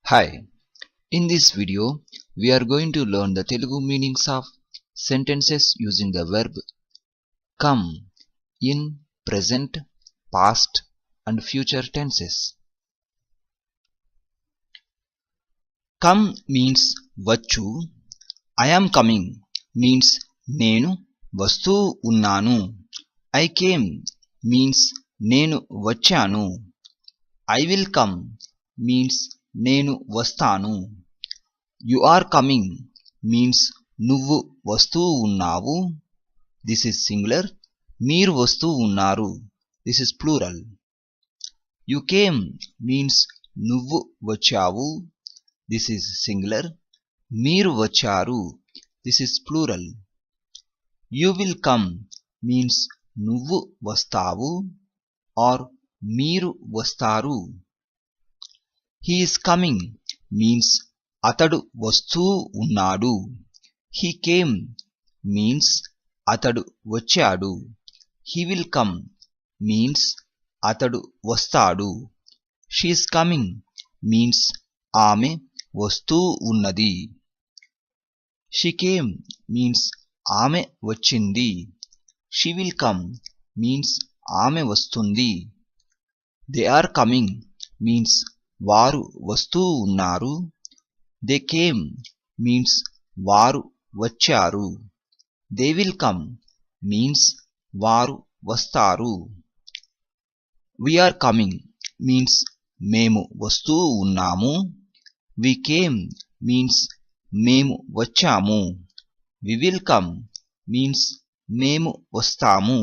Hi, in this video we are going to learn the Telugu meanings of sentences using the verb come in present, past and future tenses. Come means vachu. I am coming means nenu vastu unnanu. I came means nenu vachanu. I will come means నేను వస్తాను. You are coming means నువ్వు వస్తూ ఉన్నావు. This is singular. మీరు వస్తూ ఉన్నారు. This is plural. You came means నువ్వు వచ్చావు. This is singular. మీరు వచ్చారు. This is plural. You will come means నువ్వు వస్తావు or మీరు వస్తారు. He is coming means అతడు వస్తూ ఉన్నాడు. He came means అతడు వచ్చాడు. He will come means అతడు వస్తాడు. She is coming means ఆమె వస్తూ ఉన్నది. She came means ఆమె వచ్చింది. She will come means ఆమె వస్తుంది. They are coming means వారు వస్తూ ఉన్నారు. They came means వారు వచ్చారు. They will come means వారు వస్తారు. We are coming means మేము వస్తూ ఉన్నాము. We came means మేము వచ్చాము. We will come means మేము వస్తాము.